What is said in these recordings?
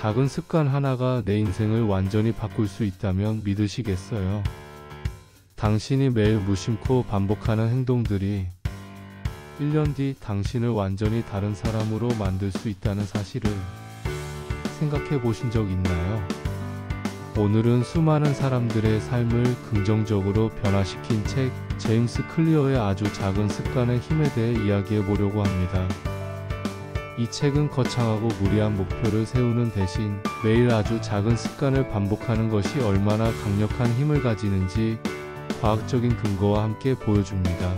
작은 습관 하나가 내 인생을 완전히 바꿀 수 있다면 믿으시겠어요? 당신이 매일 무심코 반복하는 행동들이 1년 뒤 당신을 완전히 다른 사람으로 만들 수 있다는 사실을 생각해 보신 적 있나요? 오늘은 수많은 사람들의 삶을 긍정적으로 변화시킨 책 제임스 클리어의 아주 작은 습관의 힘에 대해 이야기해 보려고 합니다. 이 책은 거창하고 무리한 목표를 세우는 대신 매일 아주 작은 습관을 반복하는 것이 얼마나 강력한 힘을 가지는지 과학적인 근거와 함께 보여줍니다.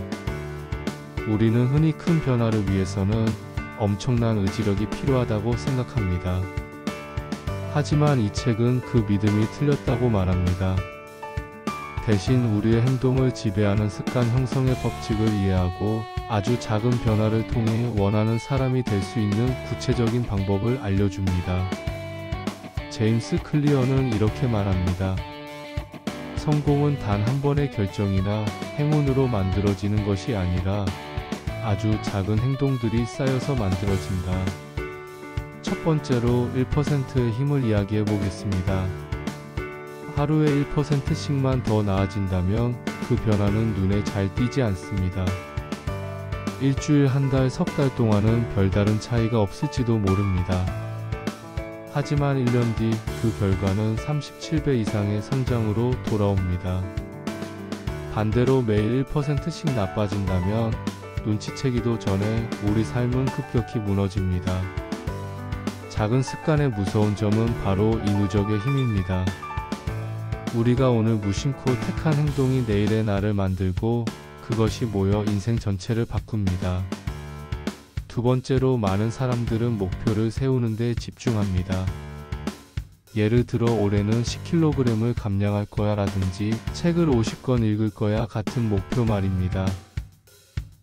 우리는 흔히 큰 변화를 위해서는 엄청난 의지력이 필요하다고 생각합니다. 하지만 이 책은 그 믿음이 틀렸다고 말합니다. 대신 우리의 행동을 지배하는 습관 형성의 법칙을 이해하고 아주 작은 변화를 통해 원하는 사람이 될 수 있는 구체적인 방법을 알려줍니다. 제임스 클리어는 이렇게 말합니다. 성공은 단 한 번의 결정이나 행운으로 만들어지는 것이 아니라 아주 작은 행동들이 쌓여서 만들어진다. 첫 번째로 1%의 힘을 이야기해 보겠습니다. 하루에 1%씩만 더 나아진다면 그 변화는 눈에 잘 띄지 않습니다. 일주일, 한 달, 석 달 동안은 별다른 차이가 없을지도 모릅니다. 하지만 1년 뒤 그 결과는 37배 이상의 성장으로 돌아옵니다. 반대로 매일 1%씩 나빠진다면 눈치채기도 전에 우리 삶은 급격히 무너집니다. 작은 습관의 무서운 점은 바로 이 누적의 힘입니다. 우리가 오늘 무심코 택한 행동이 내일의 나를 만들고 그것이 모여 인생 전체를 바꿉니다. 두 번째로 많은 사람들은 목표를 세우는 데 집중합니다. 예를 들어 올해는 10kg을 감량할 거야 라든지 책을 50권 읽을 거야 같은 목표 말입니다.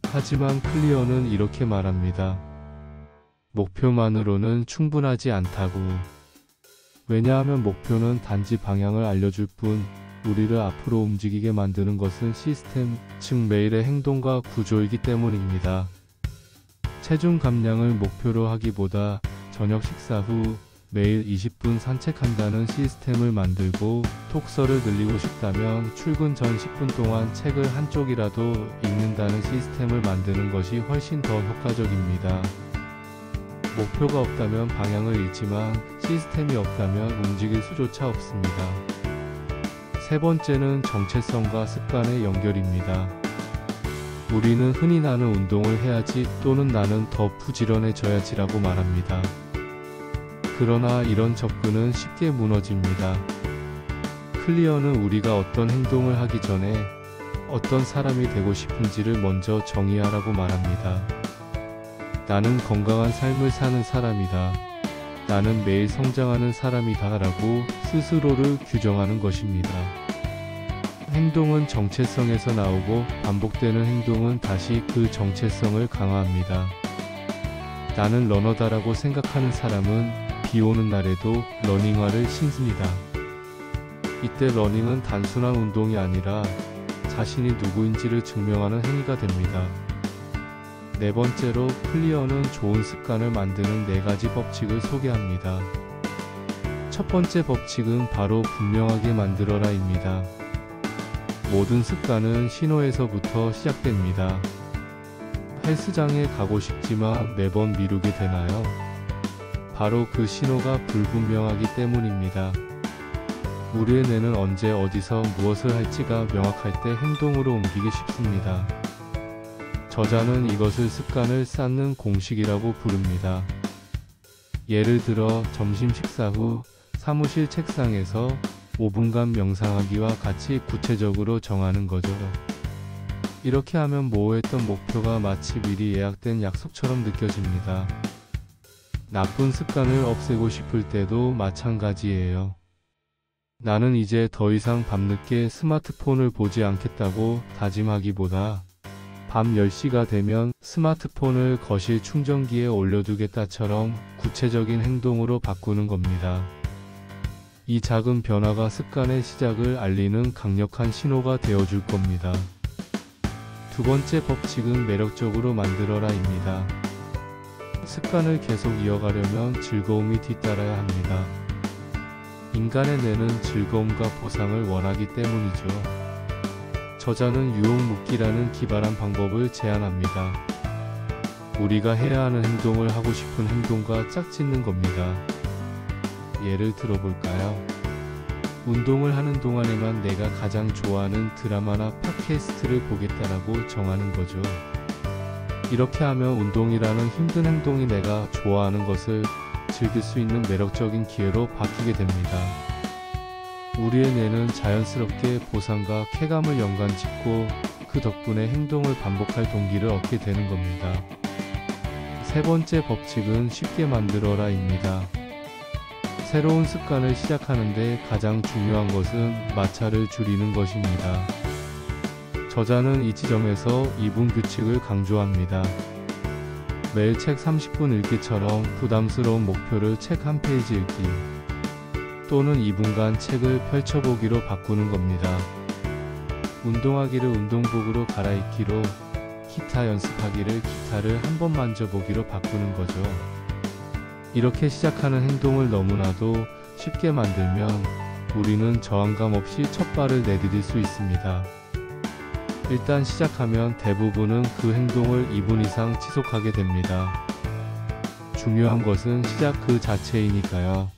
하지만 클리어는 이렇게 말합니다. 목표만으로는 충분하지 않다고. 왜냐하면 목표는 단지 방향을 알려줄 뿐 우리를 앞으로 움직이게 만드는 것은 시스템, 즉 매일의 행동과 구조이기 때문입니다. 체중 감량을 목표로 하기보다 저녁 식사 후 매일 20분 산책한다는 시스템을 만들고 독서를 늘리고 싶다면 출근 전 10분 동안 책을 한 쪽이라도 읽는다는 시스템을 만드는 것이 훨씬 더 효과적입니다. 목표가 없다면 방향을 잃지만 시스템이 없다면 움직일 수조차 없습니다. 세 번째는 정체성과 습관의 연결입니다. 우리는 흔히 나는 운동을 해야지 또는 나는 더 부지런해져야지라고 말합니다. 그러나 이런 접근은 쉽게 무너집니다. 클리어는 우리가 어떤 행동을 하기 전에 어떤 사람이 되고 싶은지를 먼저 정의하라고 말합니다. 나는 건강한 삶을 사는 사람이다. 나는 매일 성장하는 사람이다 라고 스스로를 규정하는 것입니다. 행동은 정체성에서 나오고 반복되는 행동은 다시 그 정체성을 강화합니다. 나는 러너다 라고 생각하는 사람은 비 오는 날에도 러닝화를 신습니다. 이때 러닝은 단순한 운동이 아니라 자신이 누구인지를 증명하는 행위가 됩니다. 네 번째로 클리어는 좋은 습관을 만드는 4가지 법칙을 소개합니다. 첫 번째 법칙은 바로 분명하게 만들어라입니다. 모든 습관은 신호에서부터 시작됩니다. 헬스장에 가고 싶지만 매번 미루게 되나요? 바로 그 신호가 불분명하기 때문입니다. 우리의 뇌는 언제 어디서 무엇을 할지가 명확할 때 행동으로 옮기기 쉽습니다. 저자는 이것을 습관을 쌓는 공식이라고 부릅니다. 예를 들어 점심 식사 후 사무실 책상에서 5분간 명상하기와 같이 구체적으로 정하는 거죠. 이렇게 하면 모호했던 목표가 마치 미리 예약된 약속처럼 느껴집니다. 나쁜 습관을 없애고 싶을 때도 마찬가지예요. 나는 이제 더 이상 밤늦게 스마트폰을 보지 않겠다고 다짐하기보다 밤 10시가 되면 스마트폰을 거실 충전기에 올려두겠다처럼 구체적인 행동으로 바꾸는 겁니다. 이 작은 변화가 습관의 시작을 알리는 강력한 신호가 되어줄 겁니다. 두 번째 법칙은 매력적으로 만들어라입니다. 습관을 계속 이어가려면 즐거움이 뒤따라야 합니다. 인간의 뇌는 즐거움과 보상을 원하기 때문이죠. 저자는 유혹묶기라는 기발한 방법을 제안합니다. 우리가 해야 하는 행동을 하고 싶은 행동과 짝짓는 겁니다. 예를 들어볼까요? 운동을 하는 동안에만 내가 가장 좋아하는 드라마나 팟캐스트를 보겠다라고 정하는 거죠. 이렇게 하면 운동이라는 힘든 행동이 내가 좋아하는 것을 즐길 수 있는 매력적인 기회로 바뀌게 됩니다. 우리의 뇌는 자연스럽게 보상과 쾌감을 연관짓고 그 덕분에 행동을 반복할 동기를 얻게 되는 겁니다. 세 번째 법칙은 쉽게 만들어라입니다. 새로운 습관을 시작하는데 가장 중요한 것은 마찰을 줄이는 것입니다. 저자는 이 지점에서 2분 규칙을 강조합니다. 매일 책 30분 읽기처럼 부담스러운 목표를 책 한 페이지 읽기 또는 2분간 책을 펼쳐보기로 바꾸는 겁니다. 운동하기를 운동복으로 갈아입기로, 기타 연습하기를 기타를 한번 만져보기로 바꾸는 거죠. 이렇게 시작하는 행동을 너무나도 쉽게 만들면 우리는 저항감 없이 첫 발을 내디딜 수 있습니다. 일단 시작하면 대부분은 그 행동을 2분 이상 지속하게 됩니다. 중요한 것은 시작 그 자체이니까요.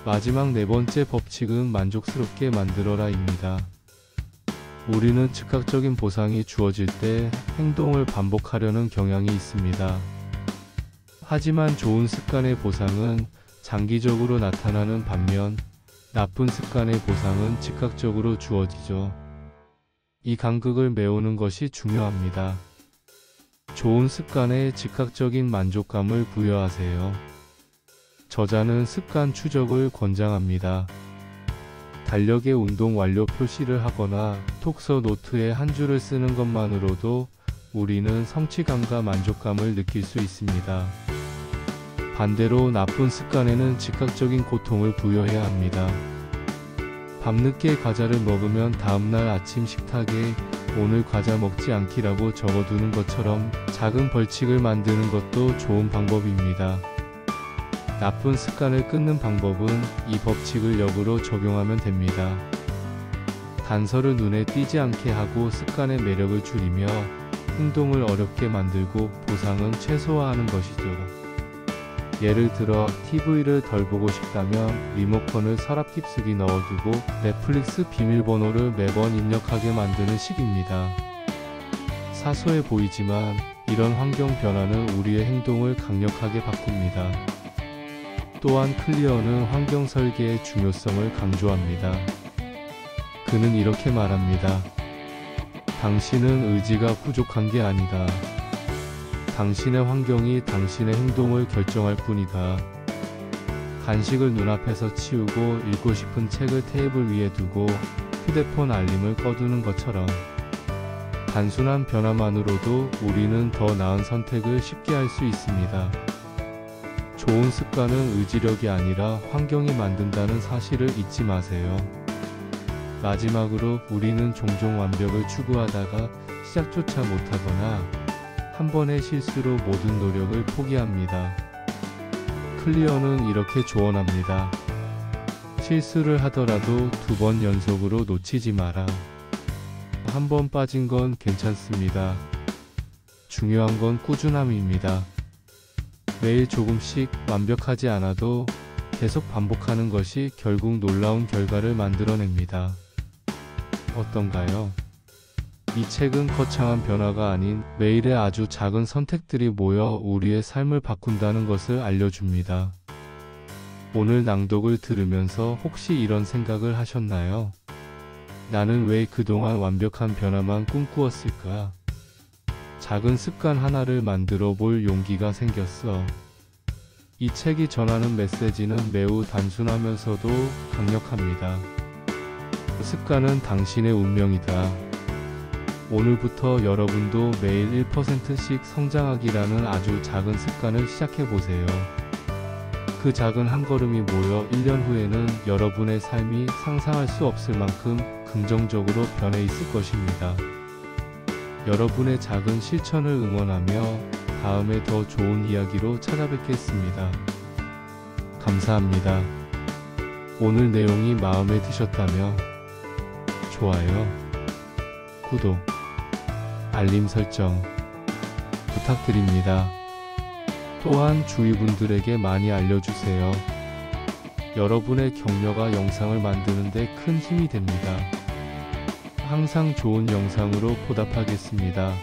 마지막 네 번째 법칙은 만족스럽게 만들어라입니다. 우리는 즉각적인 보상이 주어질 때 행동을 반복하려는 경향이 있습니다. 하지만 좋은 습관의 보상은 장기적으로 나타나는 반면 나쁜 습관의 보상은 즉각적으로 주어지죠. 이 간극을 메우는 것이 중요합니다. 좋은 습관에 즉각적인 만족감을 부여하세요. 저자는 습관 추적을 권장합니다. 달력에 운동 완료 표시를 하거나 톡서 노트에 한 줄을 쓰는 것만으로도 우리는 성취감과 만족감을 느낄 수 있습니다. 반대로 나쁜 습관에는 즉각적인 고통을 부여해야 합니다. 밤늦게 과자를 먹으면 다음날 아침 식탁에 오늘 과자 먹지 않기라고 적어두는 것처럼 작은 벌칙을 만드는 것도 좋은 방법입니다. 나쁜 습관을 끊는 방법은 이 법칙을 역으로 적용하면 됩니다. 단서를 눈에 띄지 않게 하고 습관의 매력을 줄이며 행동을 어렵게 만들고 보상은 최소화하는 것이죠. 예를 들어 TV를 덜 보고 싶다면 리모컨을 서랍 깊숙이 넣어두고 넷플릭스 비밀번호를 매번 입력하게 만드는 식입니다. 사소해 보이지만 이런 환경 변화는 우리의 행동을 강력하게 바꿉니다. 또한 클리어는 환경 설계의 중요성을 강조합니다. 그는 이렇게 말합니다. 당신은 의지가 부족한 게 아니다. 당신의 환경이 당신의 행동을 결정할 뿐이다. 간식을 눈앞에서 치우고 읽고 싶은 책을 테이블 위에 두고 휴대폰 알림을 꺼두는 것처럼 단순한 변화만으로도 우리는 더 나은 선택을 쉽게 할 수 있습니다. 좋은 습관은 의지력이 아니라 환경이 만든다는 사실을 잊지 마세요. 마지막으로 우리는 종종 완벽을 추구하다가 시작조차 못하거나 한 번의 실수로 모든 노력을 포기합니다. 클리어는 이렇게 조언합니다. 실수를 하더라도 2번 연속으로 놓치지 마라. 한 번 빠진 건 괜찮습니다. 중요한 건 꾸준함입니다. 매일 조금씩 완벽하지 않아도 계속 반복하는 것이 결국 놀라운 결과를 만들어냅니다. 어떤가요? 이 책은 거창한 변화가 아닌 매일의 아주 작은 선택들이 모여 우리의 삶을 바꾼다는 것을 알려줍니다. 오늘 낭독을 들으면서 혹시 이런 생각을 하셨나요? 나는 왜 그동안 완벽한 변화만 꿈꾸었을까? 작은 습관 하나를 만들어 볼 용기가 생겼어. 이 책이 전하는 메시지는 매우 단순하면서도 강력합니다. 습관은 당신의 운명이다. 오늘부터 여러분도 매일 1%씩 성장하기라는 아주 작은 습관을 시작해보세요. 그 작은 한 걸음이 모여 1년 후에는 여러분의 삶이 상상할 수 없을 만큼 긍정적으로 변해 있을 것입니다. 여러분의 작은 실천을 응원하며 다음에 더 좋은 이야기로 찾아뵙겠습니다. 감사합니다. 오늘 내용이 마음에 드셨다면 좋아요, 구독, 알림 설정 부탁드립니다. 또한 주위 분들에게 많이 알려주세요. 여러분의 격려가 영상을 만드는 데 큰 힘이 됩니다. 항상 좋은 영상으로 보답하겠습니다.